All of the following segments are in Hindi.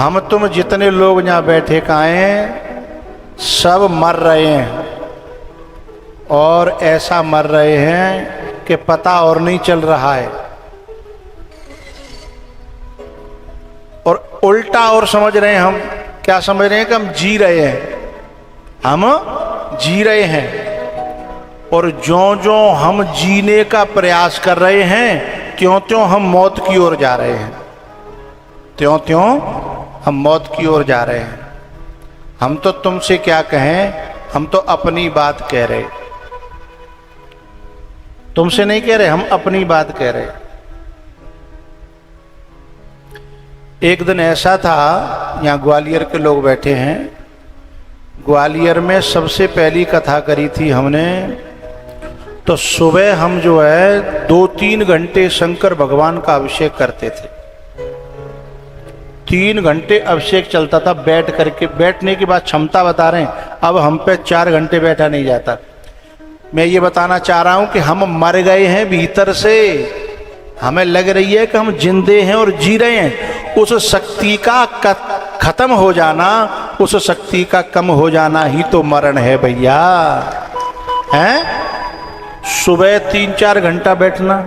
हम तुम जितने लोग यहाँ बैठे काए सब मर रहे हैं, और ऐसा मर रहे हैं कि पता और नहीं चल रहा है, और उल्टा और समझ रहे हैं। हम क्या समझ रहे हैं कि हम जी रहे हैं, हम जी रहे हैं, और ज्यों ज्यों हम जीने का प्रयास कर रहे हैं त्यों त्यों हम मौत की ओर जा रहे हैं, त्यों त्यों हम मौत की ओर जा रहे हैं। हम तो तुमसे क्या कहें, हम तो अपनी बात कह रहे, तुमसे नहीं कह रहे, हम अपनी बात कह रहे। एक दिन ऐसा था, यहाँ ग्वालियर के लोग बैठे हैं, ग्वालियर में सबसे पहली कथा करी थी हमने, तो सुबह हम जो है 2-3 घंटे शंकर भगवान का अभिषेक करते थे। 3 घंटे अभिषेक चलता था बैठ करके, बैठने की बात क्षमता बता रहे हैं, अब हम पे 4 घंटे बैठा नहीं जाता। मैं ये बताना चाह रहा हूं कि हम मर गए हैं भीतर से, हमें लग रही है कि हम जिंदे हैं और जी रहे हैं। उस शक्ति का खत्म हो जाना, उस शक्ति का कम हो जाना ही तो मरण है भैया, हैं? सुबह 3-4 घंटा बैठना,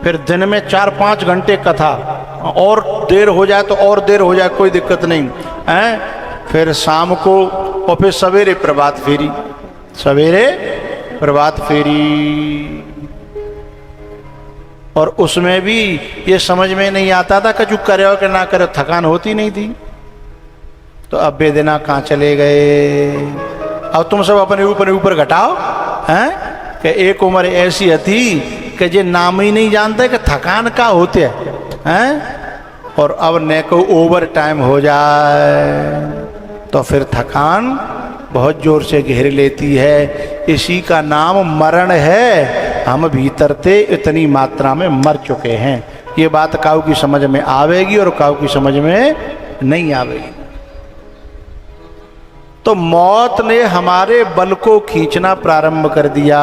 फिर दिन में 4-5 घंटे कथा, और देर हो जाए तो और देर हो जाए, कोई दिक्कत नहीं है। फिर शाम को, और फिर सवेरे प्रभात फेरी, सवेरे प्रभात फेरी। और उसमें भी ये समझ में नहीं आता था कि जो करे हो कि ना करे, थकान होती नहीं थी। तो अब बेदिना कहाँ चले गए। अब तुम सब अपने ऊपर घटाओ, हैं? कि एक उम्र ऐसी थी कि जे नाम ही नहीं जानते कि थकान का होते हैं, और अब न को ओवर टाइम हो जाए तो फिर थकान बहुत जोर से घेर लेती है। इसी का नाम मरण है। हम भीतर थे इतनी मात्रा में मर चुके हैं। ये बात काऊ की समझ में आवेगी और काऊ की समझ में नहीं आवेगी। तो मौत ने हमारे बल को खींचना प्रारंभ कर दिया,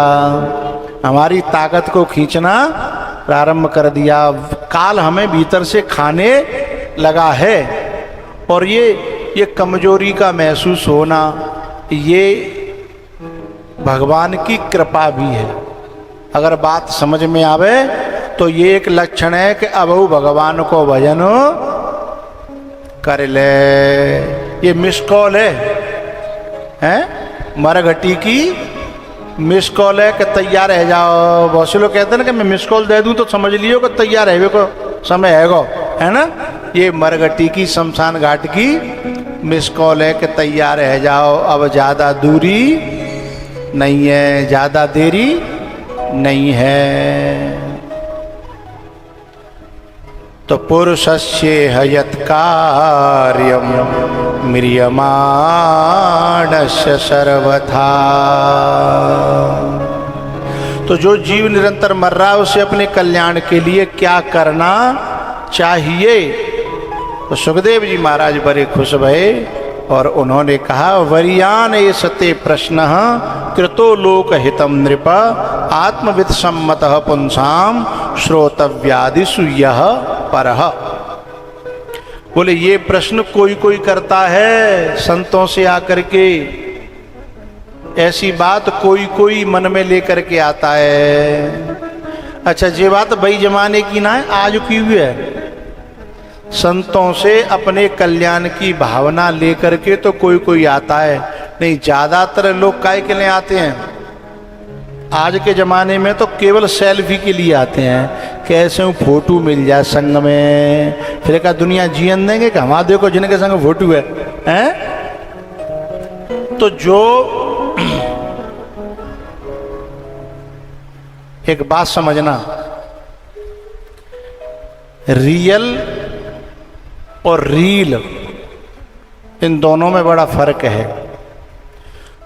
हमारी ताकत को खींचना प्रारंभ कर दिया। काल हमें भीतर से खाने लगा है, और ये कमजोरी का महसूस होना, ये भगवान की कृपा भी है। अगर बात समझ में आवे तो ये एक लक्षण है कि अब वो भगवान को भजन कर ले। ये मिस कॉल है मरघटी की मिस कॉल है कि तैयार रह जाओ। बहुत से लोग कहते हैं ना कि मैं मिस कॉल दे दूं तो समझ लियो कि तैयार रहने को समय है ना। ये मरघटी की शमशान घाट की मिस कॉल है कि तैयार रह जाओ, अब ज़्यादा दूरी नहीं है, ज़्यादा देरी नहीं है। तो पुरुषस्य हयत कार्यम म्रियमाणस्य सर्वथा। तो जो जीव निरंतर मर रहा है उसे अपने कल्याण के लिए क्या करना चाहिए। तो सुखदेव जी महाराज बड़े खुश भये और उन्होंने कहा, वरियान ये सते प्रश्न कृतो लोक हितम नृप आत्मविद सम्मत पुंसाम श्रोतव्यादिषु यह परः। बोले ये प्रश्न कोई कोई करता है संतों से आकर के, ऐसी बात कोई कोई मन में लेकर के आता है। अच्छा ये बात बई जमाने की ना है, आज की हुई है। संतों से अपने कल्याण की भावना लेकर के तो कोई कोई आता है, नहीं ज्यादातर लोग काय के लिए आते हैं आज के जमाने में तो केवल सेल्फी के लिए आते हैं। कैसे फोटो मिल जाए संग में, फिर क्या दुनिया जीवन देंगे कि हमारा देखो जिनके संग फोटो है, हैं? तो जो एक बात समझना, रियल और रील इन दोनों में बड़ा फर्क है।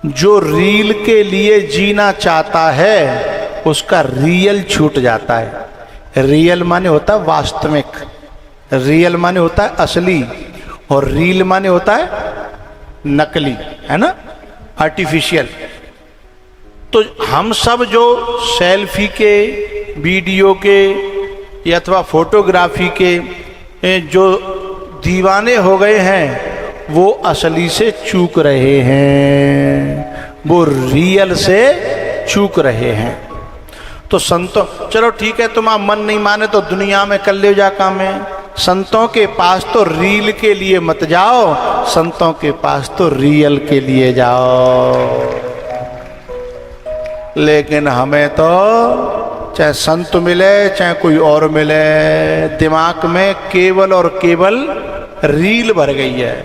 जो रील के लिए जीना चाहता है उसका रियल छूट जाता है। रियल माने होता है वास्तविक, रियल माने होता है असली, और रील माने होता है नकली, है ना, आर्टिफिशियल। तो हम सब जो सेल्फी के, वीडियो के या अथवा फोटोग्राफी के जो दीवाने हो गए हैं वो असली से चूक रहे हैं, वो रियल से चूक रहे हैं। तो संतों, चलो ठीक है, तुम्हारा मन नहीं माने तो दुनिया में कर ले जा काम है, संतों के पास तो रील के लिए मत जाओ, संतों के पास तो रियल के लिए जाओ। लेकिन हमें तो चाहे संत मिले चाहे कोई और मिले, दिमाग में केवल और केवल रील भर गई है।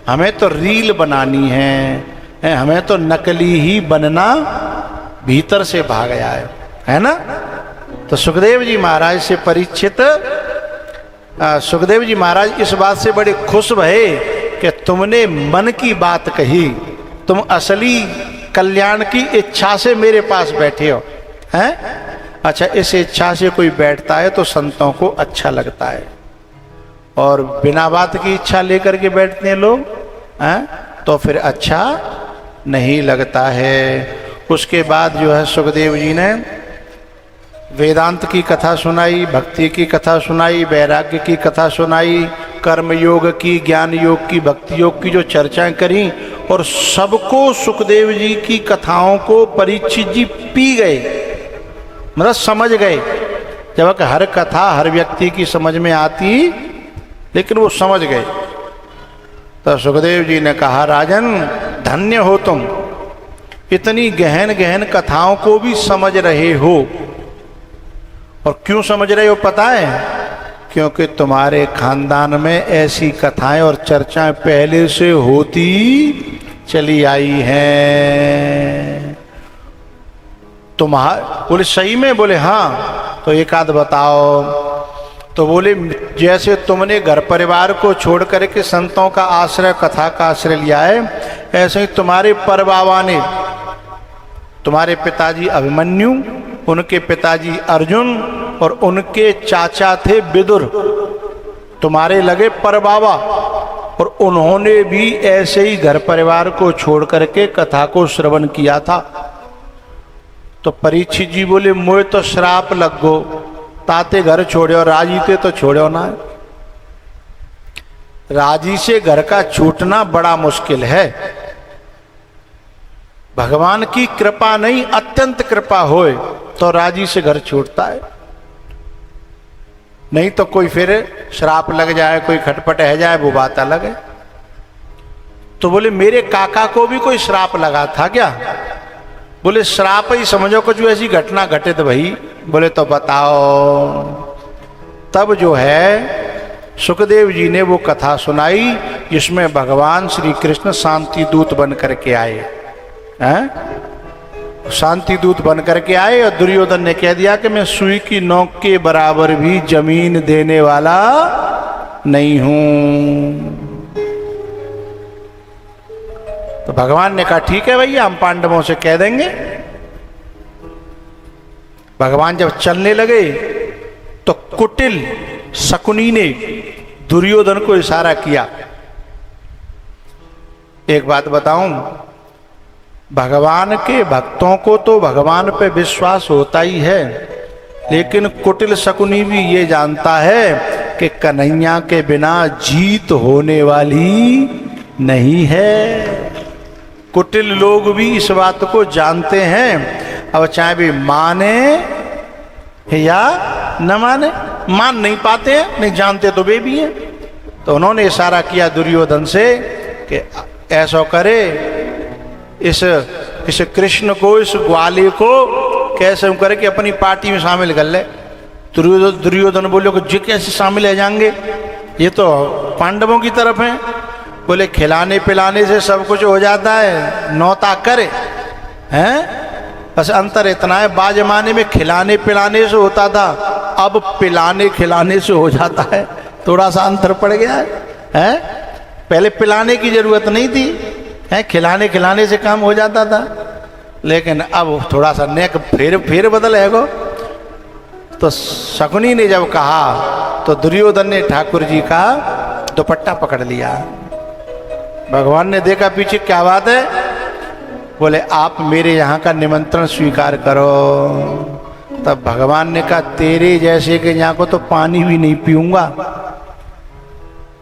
हमें तो रील बनानी है, हमें तो नकली ही बनना भीतर से भाग गया है ना। तो सुखदेव जी महाराज से परीक्षित, सुखदेव जी महाराज इस बात से बड़े खुश भये कि तुमने मन की बात कही, तुम असली कल्याण की इच्छा से मेरे पास बैठे हो हैं। अच्छा, इस इच्छा से कोई बैठता है तो संतों को अच्छा लगता है, और बिना बात की इच्छा लेकर के बैठते हैं लोग हैं तो फिर अच्छा नहीं लगता है। उसके बाद जो है सुखदेव जी ने वेदांत की कथा सुनाई, भक्ति की कथा सुनाई, वैराग्य की कथा सुनाई, कर्म योग की, ज्ञान योग की, भक्ति योग की जो चर्चाएं करी, और सबको सुखदेव जी की कथाओं को परीक्षित जी पी गए, मतलब समझ गए। जब हर कथा हर व्यक्ति की समझ में आती, लेकिन वो समझ गए। तो सुखदेव जी ने कहा, राजन धन्य हो तुम, इतनी गहन गहन कथाओं को भी समझ रहे हो। और क्यों समझ रहे हो पता है? क्योंकि तुम्हारे खानदान में ऐसी कथाएं और चर्चाएं पहले से होती चली आई हैं। बोले सही में? बोले हाँ। तो एक आध बताओ। तो बोले जैसे तुमने घर परिवार को छोड़ करके संतों का आश्रय, कथा का आश्रय लिया है, ऐसे ही तुम्हारे परबाबा ने, तुम्हारे पिताजी अभिमन्यु, उनके पिताजी अर्जुन और उनके चाचा थे विदुर, तुम्हारे लगे परबाबा, और उन्होंने भी ऐसे ही घर परिवार को छोड़ करके कथा को श्रवण किया था। तो परीक्षित जी बोले मोए तो श्राप लग गो, ताते घर छोड़ो, राजी थे तो छोड़ो ना। राजी से घर का छूटना बड़ा मुश्किल है। भगवान की कृपा नहीं, अत्यंत कृपा होए तो राजी से घर छूटता है, नहीं तो कोई फिर श्राप लग जाए, कोई खटपट है जाए, वो बात अलग है। तो बोले मेरे काका को भी कोई श्राप लगा था क्या? बोले श्राप ही समझो, कुछ ऐसी घटना घटित भई। बोले तो बताओ। तब जो है सुखदेव जी ने वो कथा सुनाई जिसमें भगवान श्री कृष्ण शांति दूत बन करके आए हैं, शांति दूत बन करके आए, और दुर्योधन ने कह दिया कि मैं सुई की नोक के बराबर भी जमीन देने वाला नहीं हूं। तो भगवान ने कहा ठीक है भैया, हम पांडवों से कह देंगे। भगवान जब चलने लगे तो कुटिल शकुनी ने दुर्योधन को इशारा किया। एक बात बताऊं, भगवान के भक्तों को तो भगवान पे विश्वास होता ही है, लेकिन कुटिल शकुनी भी ये जानता है कि कन्हैया के बिना जीत होने वाली नहीं है। कुटिल लोग भी इस बात को जानते हैं। अब चाहे भी माने या न माने, मान नहीं पाते हैं, नहीं जानते तो वे भी हैं। तो उन्होंने इशारा किया दुर्योधन से कि ऐसा करे, इस कृष्ण को, इस ग्वाले को कैसे करके अपनी पार्टी में शामिल कर ले। दुर्योधन बोले कि जी कैसे शामिल है जाएंगे, ये तो पांडवों की तरफ है। बोले खिलाने पिलाने से सब कुछ हो जाता है, नौता करे हैं। बस अंतर इतना है, बाज जमाने में खिलाने पिलाने से होता था, अब पिलाने खिलाने से हो जाता है। थोड़ा सा अंतर पड़ गया है। पहले पिलाने की जरूरत नहीं थी, है खिलाने खिलाने से काम हो जाता था, लेकिन अब थोड़ा सा नेक फेर बदल है गो। तो शकुनी ने जब कहा तो दुर्योधन ने ठाकुर जी का दुपट्टा पकड़ लिया। भगवान ने देखा पीछे क्या बात है, बोले आप मेरे यहाँ का निमंत्रण स्वीकार करो। तब भगवान ने कहा तेरे जैसे के यहाँ को तो पानी भी नहीं पीऊंगा,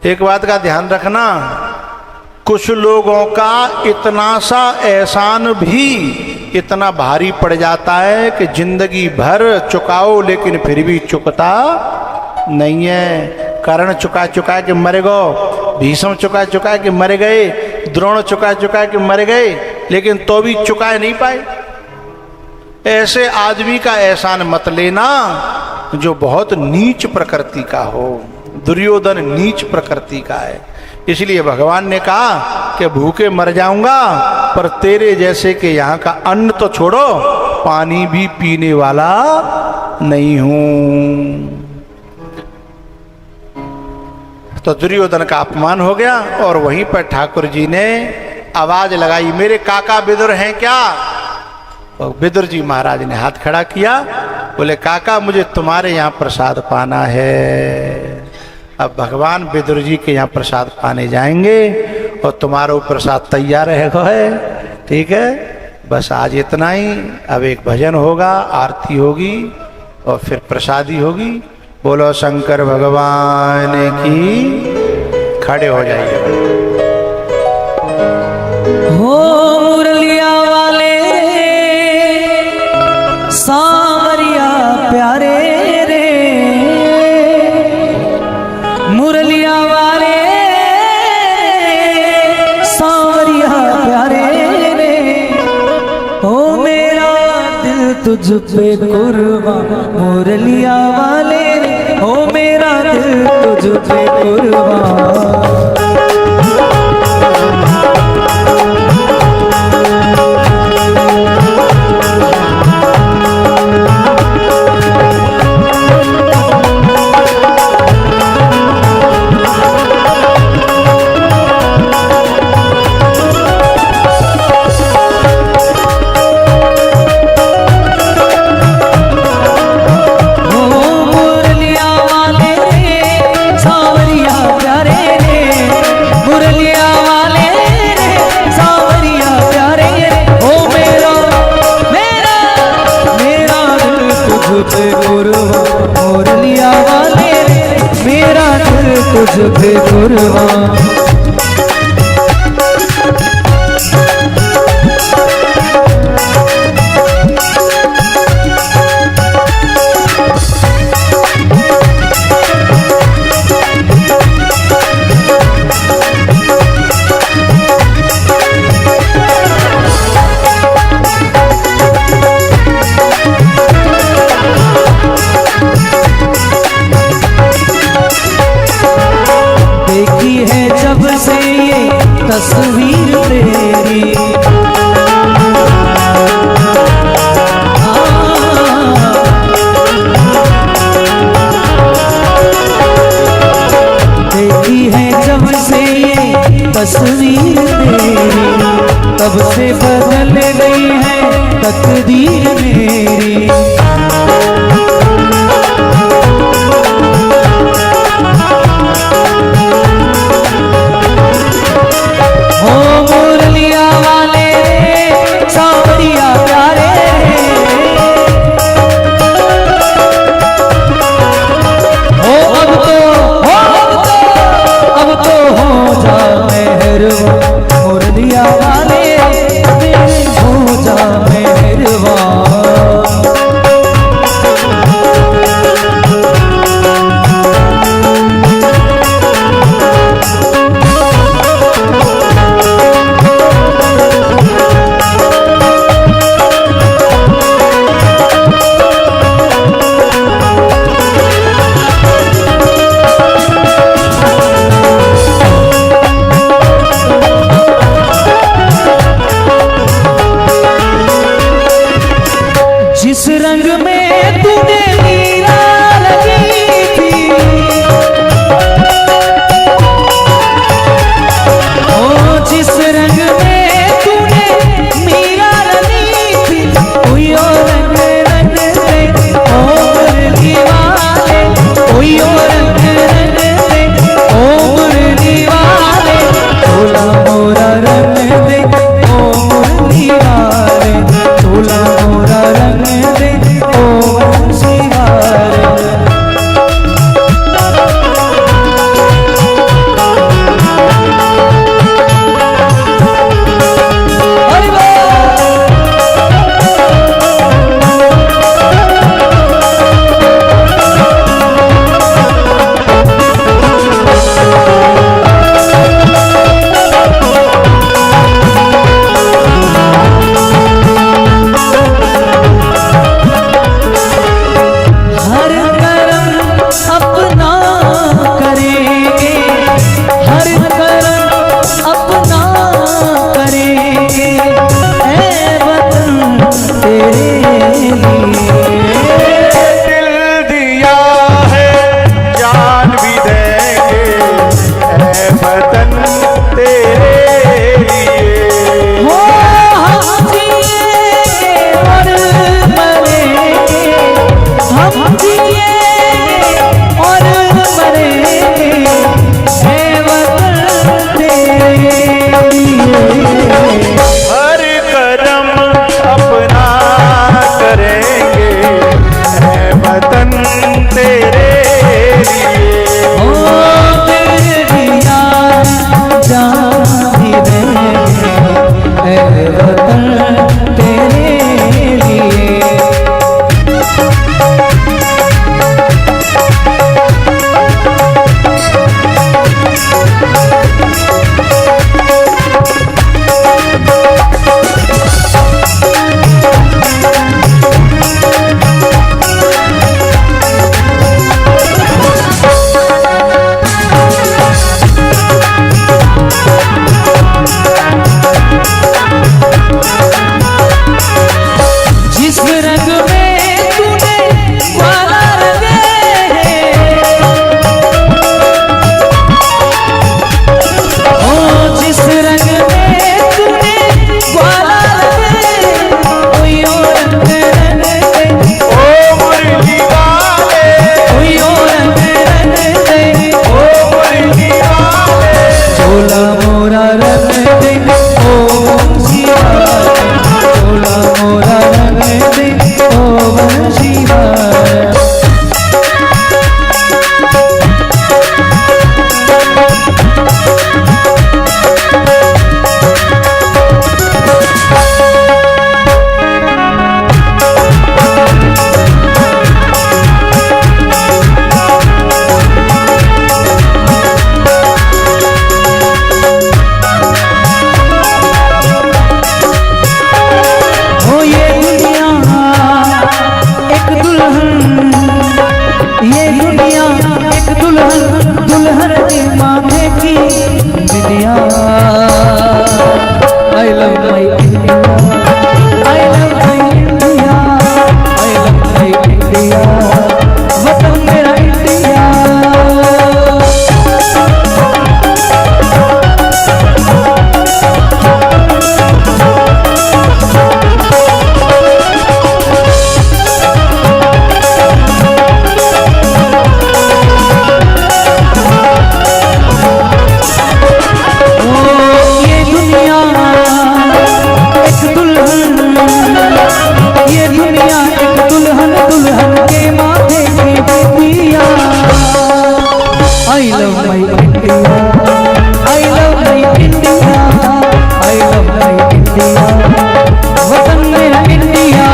एक बात का ध्यान रखना, कुछ लोगों का इतना सा एहसान भी इतना भारी पड़ जाता है कि जिंदगी भर चुकाओ लेकिन फिर भी चुकता नहीं है। कर्ण चुका चुका के मर गो, भीष्म चुका चुका के मर गए, द्रोण चुका चुका के मर गए, लेकिन तो भी चुका नहीं पाए। ऐसे आदमी का एहसान मत लेना जो बहुत नीच प्रकृति का हो। दुर्योधन नीच प्रकृति का है, इसलिए भगवान ने कहा कि भूखे मर जाऊंगा पर तेरे जैसे के यहाँ का अन्न तो छोड़ो, पानी भी पीने वाला नहीं हूं। तो दुर्योधन का अपमान हो गया और वहीं पर ठाकुर जी ने आवाज लगाई, मेरे काका विदुर हैं क्या? और विदुर जी महाराज ने हाथ खड़ा किया, बोले काका मुझे तुम्हारे यहाँ प्रसाद पाना है। अब भगवान विदुर जी के यहाँ प्रसाद पाने जाएंगे और तुम्हारा प्रसाद तैयार है। ठीक है, बस आज इतना ही। अब एक भजन होगा, आरती होगी और फिर प्रसादी होगी। बोलो शंकर भगवान की। खड़े हो जाइए। हो मुरलिया वाले सांवरिया प्यारे रे, मुरलिया वाले सांवरिया प्यारे रे, हो मेरा दिल तुझ पे कुर्बान मुरलिया वाले रे, हो मेरा दिल तुझ पे कुर्बान। मुरलिया वाले मेरा दिल तुझ पे कुर्बान। तस्वीर तेरी देखी है जब से ये तस्वीर तेरी, तब से बदल गई है तकदीर मेरी। मुरलिया वाले हो जा मेहरबान। वतन तेरे लिए। हो हम जिए और मरेंगे, हम जिए और मरेंगे, है वतन तेरे लिए। हर कदम अपना करेंगे, है वतन तेरे लिए। ओ तेरी याद जान भी रहेंगे, है वतन तेरे लिए। जिस रंग में तूने वाला रंगे है, ओ जिस रंग में तूने वाला रंगे, कोई और रंग दे, ओ मुरली वाले, कोई और रंग दे, ओ मुरली वाले। चोला मोरा रंग दे, ओ बंसीवाला, चोला मोरा रंग दे, ओ बंसीवाला। ओ ये दुनिया एक दुल्हन, ये दुनिया एक दुल्हन, दुल्हन के माथे की बिंदिया। I love my India, I love my India, I love my India, वतन मेरा इंडिया। ये दुनिया एक दुल्हन, ये दुनिया एक दुल्हन, दुल्हन के माथे की बिंदिया। I love my India, I love my India, I love my India, वतन मेरा इंडिया।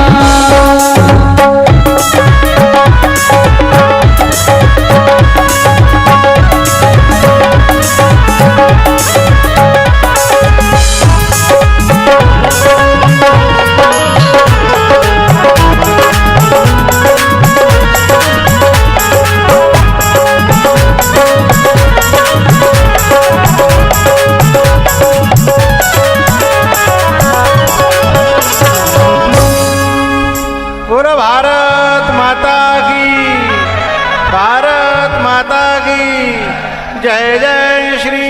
पूरा भारत माता की, भारत माता की जय जय श्री